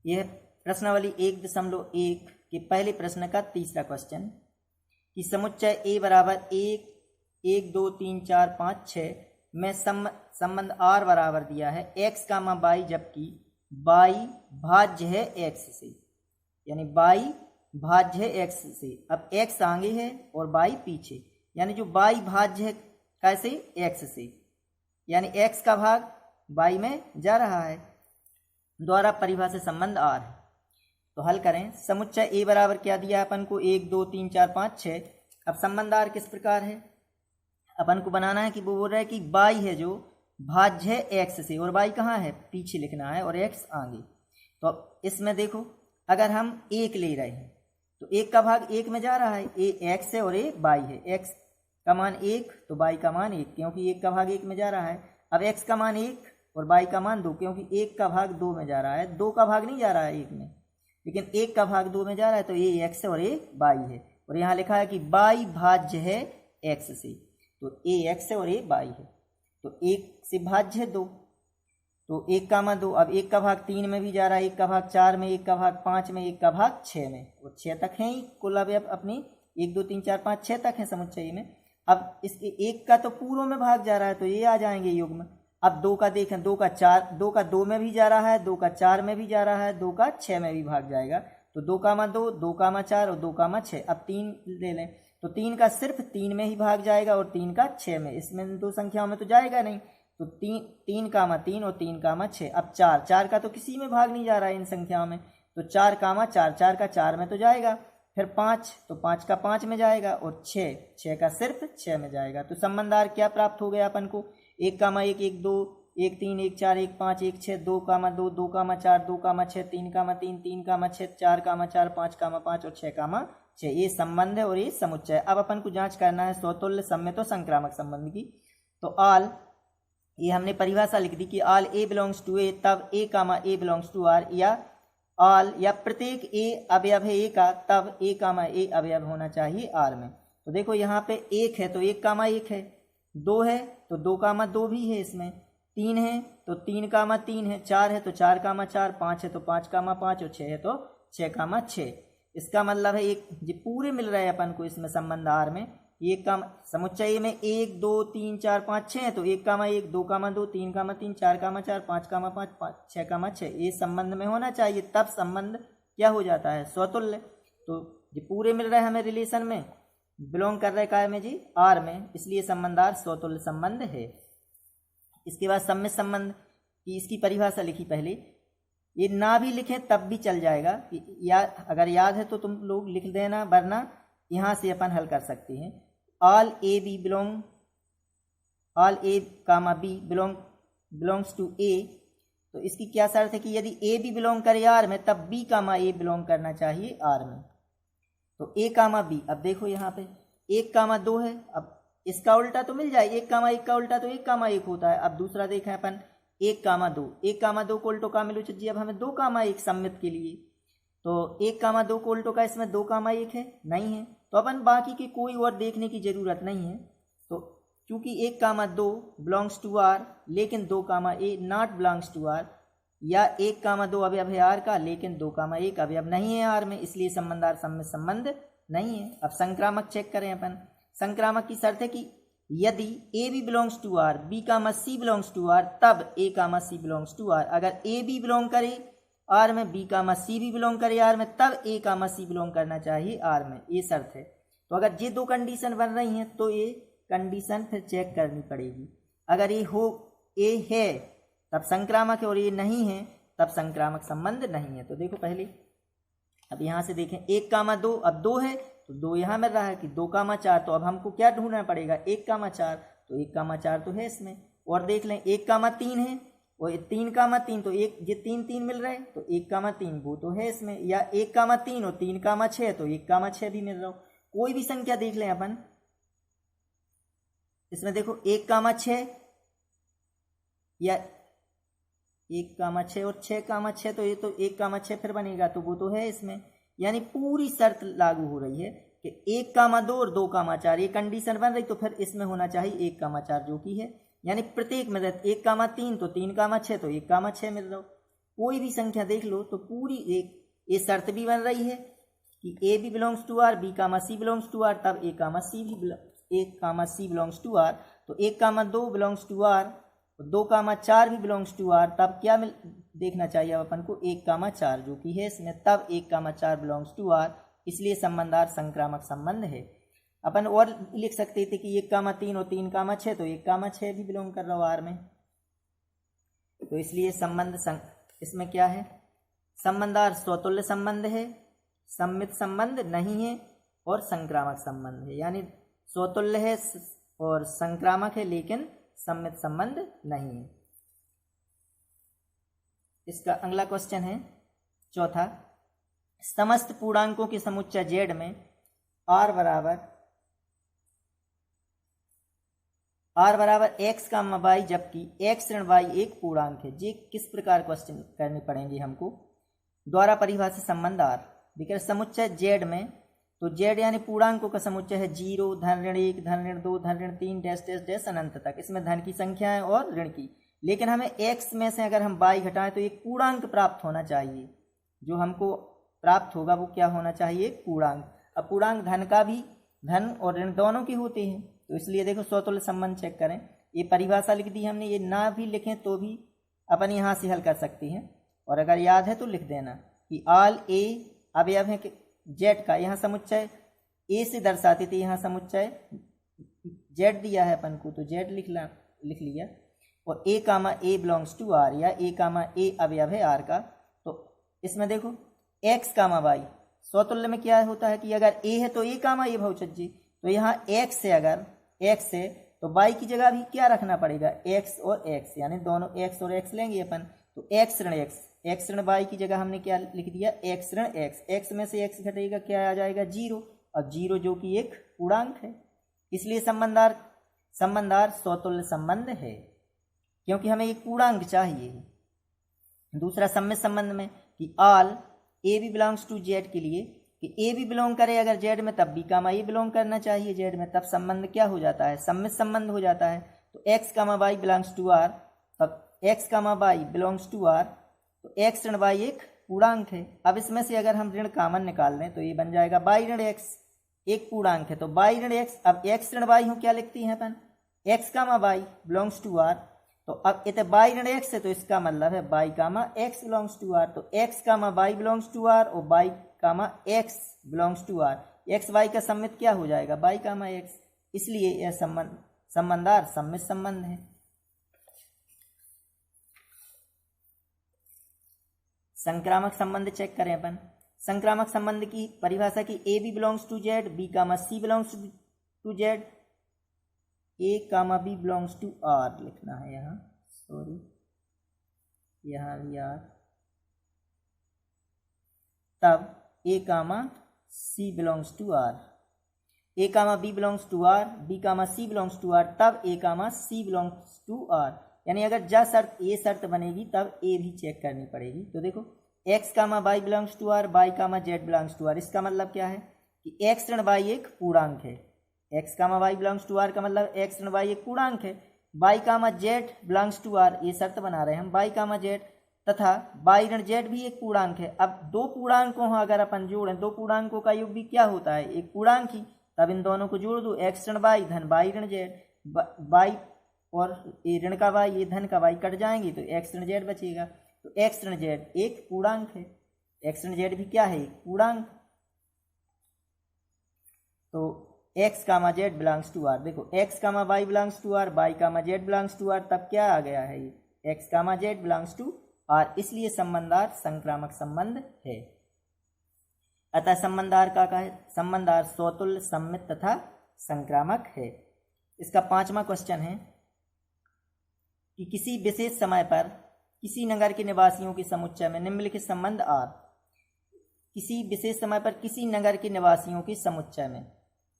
यह प्रश्नावली 1.1 के पहले प्रश्न का तीसरा क्वेश्चन कि समुच्चय ए बराबर 1 2 3 4 5 6 में संबंध आर बराबर दिया है एक्स कामा वाई, जबकि वाई भाज्य है एक्स से, यानी वाई भाज्य है एक्स से। अब एक्स आगे है और वाई पीछे, यानी जो वाई भाज्य है कैसे एक्स से, यानी एक्स का भाग वाई में जा रहा है, द्वारा परिभाषित संबंध आर है। तो हल करें। समुच्चय ए बराबर क्या दिया अपन को 1 2 3 4 5 6। अब संबंध आर किस प्रकार है, अपन को बनाना है कि वो बोल रहा है कि वाई है जो भाज्य है एक्स से, और वाई कहाँ है पीछे लिखना है और एक्स आगे। तो इसमें देखो अगर हम एक ले रहे हैं तो एक का भाग एक में जा रहा है, ए एक्स है और ए वाई है। एक्स का मान 1 तो वाई का मान 1, क्योंकि एक का भाग एक में जा रहा है। अब एक्स का मान 1 और वाई का मान 2, क्योंकि एक का भाग 2 में जा रहा है, 2 का भाग नहीं जा रहा है एक में, लेकिन एक का भाग 2 में जा रहा है। तो ये एक्स है और ये वाई है, और यहाँ लिखा है कि वाई भाज्य है एक्स से, तो ए एक्स है और ए वाई है, तो एक से भाज्य है 2, तो 1 का मान 2। अब एक का भाग 3 में भी जा रहा है, एक का भाग 4 में, एक का भाग 5 में, एक का भाग 6 में, और 6 तक हैं ही कुल अवयव अपनी 1 2 3 4 5 6 तक है समुच्चय में। अब इसके एक का तो पूर्व में भाग जा रहा है, तो ये आ जाएंगे युग्म। अब 2 का देखें, 2 का 4, 2 का 2 में भी जा रहा है, 2 का 4 में भी जा रहा है, 2 का 6 में भी भाग जाएगा, तो 2 का 2, 2 का 4 और 2 का 6। अब 3 ले लें तो 3 का सिर्फ 3 में ही भाग जाएगा और 3 का 6 में, इसमें दो संख्याओं में तो जाएगा नहीं, तो 3 का 3 और 3 का 6। अब 4 का तो किसी में भाग नहीं जा रहा है इन संख्याओं में, तो 4 का 4 का 4 में तो जाएगा, फिर 5 तो 5 का 5 में जाएगा, और 6 का सिर्फ 6 में जाएगा। तो संबंध आर क्या प्राप्त हो गया अपन को, 1 का 1 1 2 1 3 1 4 1 5 1 6 2 का 2 2 का 4 2 का 6 3 का 3 3 का 6 4 का 4 5 का 5 और 6 का 6, ये संबंध है और ये समुच्चय। अब अपन को जांच करना है स्वतुल्य सम्मित और संक्रामक संबंध की। तो आल, ये हमने परिभाषा लिख दी कि आल ए बिलोंग्स टू ए, तब ए कामा ए बिलोंग्स टू आर, या आल या प्रत्येक ए अवयव है ए का, तब ए कामा ए अवयव होना चाहिए आर में। तो देखो यहाँ पे 1 है तो 1 कामा 1 है, 2 है तो 2 कामा 2 भी है इसमें, 3 है तो 3 कामा 3 है, 4 है तो 4 कामा 4, 5 है तो 5 कामा 5 और 6 है तो 6 कामा 6। इसका मतलब है एक ये पूरे मिल रहे हैं अपन को इसमें संबंध आर में। एक काम समुच्चय में 1 2 3 4 5 6 है, तो 1 कामा 1 2 कामा 2 3 कामा 3 4 कामा 4 5 कामा 5 6 कामा 6, ये संबंध में होना चाहिए, तब संबंध क्या हो जाता है स्वतुल्य। तो ये पूरे मिल रहे हैं हमें रिलेशन में, बिलोंग कर रहे काय में जी आर में, इसलिए संबंध आर स्वतुल्य संबंध है। इसके बाद सम्मित संबंध की इसकी परिभाषा लिखी पहले, ये ना भी लिखें तब भी चल जाएगा, अगर याद है तो तुम लोग लिख देना, वरना यहाँ से अपन हल कर सकते हैं। All a B belong, all a comma B belongs to a, तो इसकी क्या शर्त है कि यदि ए बी बिलोंग करे आर में, तब बी कामा ए बिलोंग करना चाहिए आर में। तो ए कामा बी, अब देखो यहाँ पे 1 कामा 2 है, अब इसका उल्टा तो मिल जाए, 1 कामा 1 का उल्टा तो 1 कामा 1 होता है। अब दूसरा देखें अपन 1 कामा 2, 1 कामा 2 को उल्टो का मिलो जी, अब हमें 2 कामा 1 सम्मित के लिए, तो 1 कामा 2 को उल्टो का इसमें 2 कामा 1 है नहीं है, तो अपन बाकी की कोई और देखने की जरूरत नहीं है। तो चूंकि 1 कामा 2 बिलोंग्स टू आर, लेकिन 2 कामा ए नॉट बिलोंग्स टू आर, या 1 कामा 2 अवयव है आर का, लेकिन 2 कामा 1 अवयव नहीं है आर में, इसलिए संबंध आर सम्मित संबंध नहीं है। अब संक्रामक चेक करें अपन। संक्रामक की शर्त है कि यदि A B belongs to R, B comma C belongs to R, तब ए comma C belongs to R. अगर ए बी बिलोंग करे आर में, बी कामा सी भी बिलोंग करे आर में, तब ए कामा सी बिलोंग करना चाहिए आर में, ये शर्त है। तो अगर ये दो कंडीशन बन रही हैं तो ये कंडीशन फिर चेक करनी पड़ेगी। अगर ये हो ए है तब संक्रामक है, और ये नहीं है तब संक्रामक संबंध नहीं है। तो देखो पहले, अब यहाँ से देखें 1 कामा 2, अब 2 है तो 2 यहाँ मिल रहा है कि 2 कामा 4, तो अब हमको क्या ढूंढना पड़ेगा 1 कामा 4, तो 1 कामा 4 तो है इसमें। और देख लें 1 कामा 3 है और 3 कामा 3, तो एक ये 3 3 मिल रहे हैं, तो 1 कामा 3 वो तो है इसमें, या 1 कामा 3 और 3 कामा 6, तो 1 कामा 6 भी मिल रहा हो। कोई भी संख्या देख लें अपन इसमें, देखो 1 कामा 6 या 1 कामा 6 और 6 कामा 6, तो ये तो 1 कामा 6 फिर बनेगा, तो वो तो है इसमें। यानी पूरी शर्त लागू हो रही है कि 1 कामा 2 और 2 कामा 4, ये कंडीशन बन रही, तो फिर इसमें होना चाहिए 1 कामा 4 जो कि है। यानी प्रत्येक में 1 कामा 3 तो 3 कामा 6, तो 1 कामा 6 मिल रहा हो। कोई भी संख्या देख लो तो पूरी एक ये शर्त भी बन रही है कि A B belongs to R, B comma C belongs to R, तब ए comma C belongs to R. तो 1 comma 2 belongs to R, 2 comma 4 भी बिलोंग्स टू आर, तब क्या देखना चाहिए अपन को 1 कामा 4 जो कि है इसमें, तब 1 कामा 4 बिलोंग्स टू आर, इसलिए संबंध आर संक्रामक संबंध है। अपन और लिख सकते थे कि 1 कामा 3 और 3 कामा 6, तो 1 कामा 6 भी बिलोंग कर रहा हो आर में। तो इसलिए संबंध इसमें क्या है, संबंध आर स्वतुल्य संबंध है, सम्मित संबंध नहीं है और संक्रामक संबंध है। यानी स्वतुल्य है और संक्रामक है लेकिन सम्मित संबंध नहीं है। इसका अगला क्वेश्चन है चौथा, समस्त पूर्णांकों के समुच्चय जेड में आर बराबर एक्स कामा वाई, जबकि एक्स ऋण वाई एक पूर्णांक है। ये किस प्रकार क्वेश्चन करने पड़ेंगे हमको, द्वारा परिभाषित संबंध आर। देखिए समुच्चय जेड में, तो जेड यानी पूर्णांकों का समुच्चय है 0, धन ऋण 1, धन ऋण 2, धन ऋण 3 डैश डैश डैश अनंत तक। इसमें धन की संख्या है और ऋण की, लेकिन हमें एक्स में से अगर हम वाई घटाएं तो एक पूर्णांक प्राप्त होना चाहिए। जो हमको प्राप्त होगा वो क्या होना चाहिए, पूर्णांक। अब पूर्णांक धन का भी, धन और ऋण दोनों के होते हैं, तो इसलिए देखो स्वतुल्य संबंध चेक करें। ये परिभाषा लिख दी हमने, ये ना भी लिखें तो भी अपन यहाँ से हल कर सकते हैं, और अगर याद है तो लिख देना कि आल ए अवयव है जेड का, यहाँ समुच्चय ए से दर्शाते थे, यहाँ समुच्चय जेड दिया है अपन को तो जेड लिख लिया, और ए कामा ए बिलोंग्स टू आर, या ए कामा ए अवयव है आर का। तो इसमें देखो एक्स कामा वाई, स्वतुल्य में क्या होता है कि अगर ए है तो ए कामा ए बहुचज जी, तो यहाँ एक्स है, अगर एक्स है तो वाई की जगह भी क्या रखना पड़ेगा, एक्स और एक्स, यानी दोनों एक्स और एक्स लेंगे अपन। तो एक्स ऋण एक्स, एक्स ऋण वाई की जगह हमने क्या लिख दिया, एक्स ऋण एक्स, एक्स में से एक्स घटेगा क्या आ जाएगा 0, और 0 जो कि एक पूर्णांक है, इसलिए संबंधार स्वतुल्य संबंध है, क्योंकि हमें एक पूर्णांक चाहिए। दूसरा सम्मित संबंध में कि all a B belongs to z के लिए, कि ए भी बिलोंग करे अगर जेड में, तब बी कामा ए बिलोंग करना चाहिए जेड में, तब संबंध क्या हो जाता है, सम्मित संबंध हो जाता है। तो x comma Y belongs to R, तब x comma Y belongs to R, तो एक्स ऋण वाई एक पूर्णांक है। अब इसमें से अगर हम ऋण कॉमन निकाल लें तो ये बन जाएगा वाई ऋण एक्स, एक पूर्णांक है, तो वाई ऋण एक्स। अब एक्स ऋण वाई हूँ क्या लिखती हैं अपन, x comma Y belongs to R, तो अब इतने वाई ऋण एक्स है तो इसका मतलब है y comma x belongs to R, तो x comma Y belongs to R और Y comma x belongs to R, x y का सम्मित क्या हो जाएगा, वाई कामा एक्स, इसलिए यह संबंधार सम्मित संबंध है। संक्रामक संबंध चेक करें अपन। संक्रामक संबंध की परिभाषा की A B belongs to Z, B comma C belongs to Z, A comma B belongs to R लिखना है यहाँ, सॉरी यहाँ भी आर, तब ए comma C belongs to R, A comma B belongs to R, B comma C belongs to R, तब ए comma C belongs to R. यानी अगर जा शर्त ये शर्त बनेगी तब ए भी चेक करनी पड़ेगी। तो देखो x comma Y belongs to R, Y comma Z belongs to R, इसका मतलब क्या है कि एक्स ऋण वाई एक पूर्णांक है, x comma Y belongs to R का मतलब एक्स ऋण वाई एक पूर्णांक है, y comma Z belongs to R, ये शर्त बना रहे हैं हम, वाई कामा जेड तथा वाई ऋण जेड भी एक पूर्णांक है। अब दो पूर्णांकों अगर अपन जोड़ें, दो पूर्णांकों का योग भी क्या होता है, एक पूर्णांक ही, तब इन दोनों को जोड़ दो, एक्स ऋण वाई धन वाई ऋण जेड, वाई और ये ऋण का वाई ये धन का वाई कट जाएंगे तो एक्स ऋण जेड बचेगा। तो एक्स ऋण जेड एक पूर्णांक है, एक्स ऋण जेड भी क्या है, एक पूर्णांक। तो x comma Z belongs to R, देखो x comma Y belongs to R, Y comma Z belongs to R, तब क्या आ गया है ये X comma Z belongs to R, इसलिए संबंधार संक्रामक संबंध है। अतः संबंधार का है, संबंधार स्वतुल्य सम्मित तथा संक्रामक है। इसका पांचवा क्वेश्चन है कि किसी विशेष समय पर किसी नगर के निवासियों के समुच्चय में निम्नलिखित संबंध आर, किसी विशेष समय पर किसी नगर के निवासियों के समुच्चय में,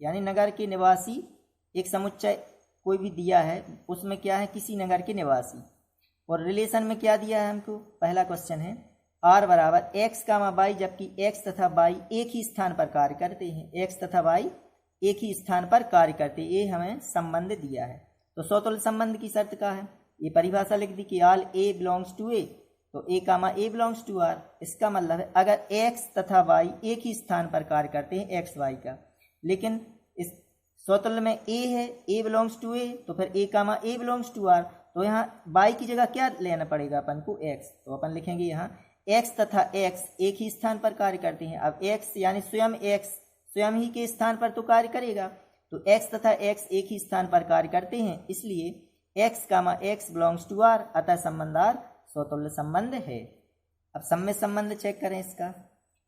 यानी नगर के निवासी एक समुच्चय कोई भी दिया है, उसमें क्या है किसी नगर के निवासी, और रिलेशन में क्या दिया है हमको, पहला क्वेश्चन है आर बराबर एक्स कामा वाई, जबकि एक्स तथा वाई एक ही स्थान पर कार्य करते हैं, एक्स तथा वाई एक ही स्थान पर कार्य करते, ये हमें संबंध दिया है। तो स्वतुल्य संबंध की शर्त का है, ये परिभाषा लिख दी कि all A belongs to a, तो ए कामा ए बिलोंग्स टू आर। इसका मतलब है अगर एक्स तथा वाई एक ही स्थान पर कार्य करते हैं एक्स वाई का, लेकिन इस स्वतुल्य में ए है, ए बिलोंग्स टू ए, तो फिर ए कामा ए बिलोंग्स टू आर, तो यहाँ वाई की जगह क्या लेना पड़ेगा अपन को, एक्स। तो अपन लिखेंगे यहाँ एक्स तथा एक्स एक ही स्थान पर कार्य करते हैं। अब एक्स यानी स्वयं एक्स स्वयं ही के स्थान पर तो कार्य करेगा, तो एक्स तथा एक्स एक ही स्थान पर कार्य करते हैं, इसलिए x comma x belongs to R, अतः संबंध आर स्वतुल्य संबंध है। अब सम्य संबंध चेक करें इसका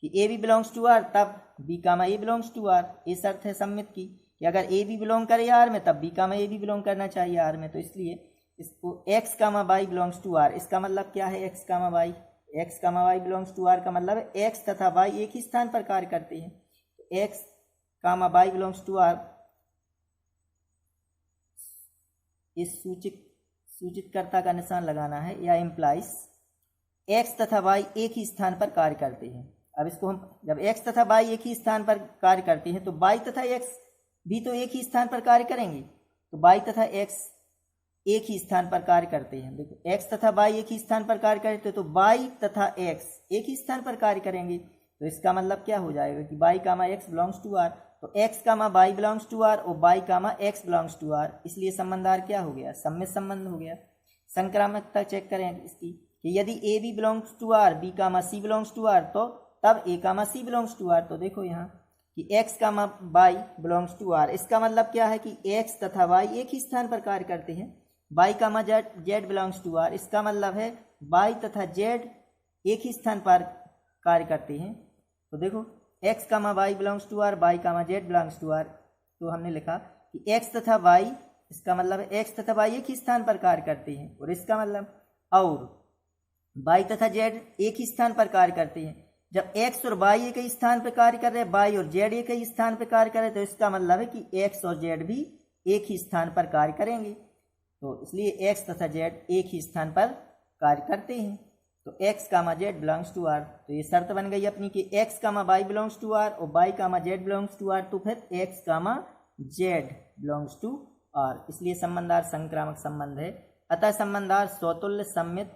कि A B belongs to R तब B comma A belongs to R. ये शर्त है सम्मित की कि अगर ए बी बिलोंग करे आर में तब B comma A B belong करना चाहिए आर में, तो इसलिए इसको X comma Y belongs to R. इसका मतलब क्या है x comma Y, X comma Y belongs to R का मतलब है एक्स तथा वाई एक ही स्थान पर कार्य करते हैं, तो x comma Y belongs to R इस सूचितकर्ता का निशान लगाना है, या इम्प्लाइज एक्स तथा वाई एक ही स्थान पर कार्य करते हैं। अब इसको हम जब एक्स तथा वाई एक ही स्थान पर कार्य करते हैं तो वाई तथा एक्स भी तो एक ही स्थान पर कार्य करेंगे, तो वाई तथा एक्स एक ही स्थान पर कार्य करते हैं। देखो एक्स तथा वाई एक ही स्थान पर कार्य करते हैं तो वाई तथा एक्स एक ही स्थान पर कार्य करेंगे, तो इसका मतलब क्या हो जाएगा कि Y comma x belongs to R, तो x comma Y belongs to R और Y comma x belongs to R, इसलिए संबंध आर क्या हो गया, सम्मित संबंध हो गया। संक्रामकता चेक करें इसकी कि यदि A B belongs to R, B comma C belongs to R, तो तब ए comma C belongs to R. तो देखो यहाँ कि x comma Y belongs to R, इसका मतलब क्या है कि एक्स तथा वाई एक ही स्थान पर कार्य करते हैं। Y comma Z belongs to R, इसका मतलब है वाई तथा जेड एक ही स्थान पर कार्य करते हैं। तो देखो x comma Y belongs to R, Y comma Z belongs to R, तो हमने लिखा कि एक्स तथा वाई, इसका मतलब है एक्स तथा वाई एक ही स्थान पर कार्य करते हैं, और इसका मतलब और वाई तथा जेड एक ही स्थान पर कार्य करते हैं। जब एक्स और वाई एक ही स्थान पर कार्य कर रहे हैं, वाई और जेड एक ही स्थान पर कार्य कर रहे हैं, तो इसका मतलब है कि एक्स और जेड भी एक ही स्थान पर कार्य करेंगे, तो इसलिए एक्स तथा जेड एक ही स्थान पर कार्य करते हैं। तो x comma Z belongs to R, तो ये शर्त बन गई अपनी कि x comma Y belongs to R और Y comma Z belongs to R, तो फिर X comma Z belongs to R, इसलिए संबंधार संक्रामक संबंध है। अतः संबंधार स्वतुल्य सम्मित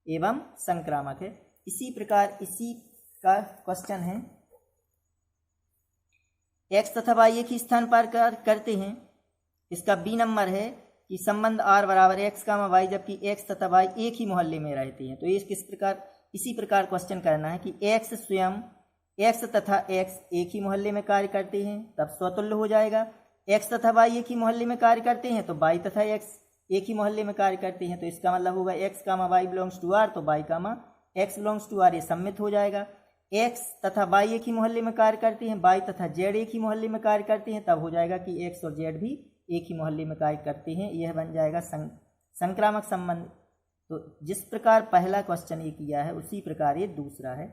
एवं संक्रामक है। इसी प्रकार इसी का क्वेश्चन है, एक्स तथा वाई एक ही स्थान पर कार्य करते हैं, इसका बी नंबर है कि संबंध आर बराबर एक्स कामा वाई, जबकि एक्स तथा वाई एक ही मोहल्ले में रहते हैं। तो ये किस प्रकार, इसी प्रकार क्वेश्चन करना है कि एक्स स्वयं एक्स तथा एक्स एक ही मोहल्ले में कार्य करते हैं, तब स्वतुल्य हो जाएगा। एक्स तथा वाई एक ही मोहल्ले में कार्य करते हैं तो वाई तथा एक्स एक ही मोहल्ले में कार्य करते हैं, तो इसका मतलब होगा X comma Y belongs to R, तो Y comma x belongs to R, ये सम्मित हो जाएगा। एक्स तथा वाई एक ही मोहल्ले में कार्य करते हैं, वाई तथा जेड एक ही मोहल्ले में कार्य करते हैं, तब हो जाएगा कि एक्स और जेड भी एक ही मोहल्ले में कार्य करते हैं, यह बन जाएगा संक्रामक संबंध। तो जिस प्रकार पहला क्वेश्चन ये किया है उसी प्रकार ये दूसरा है।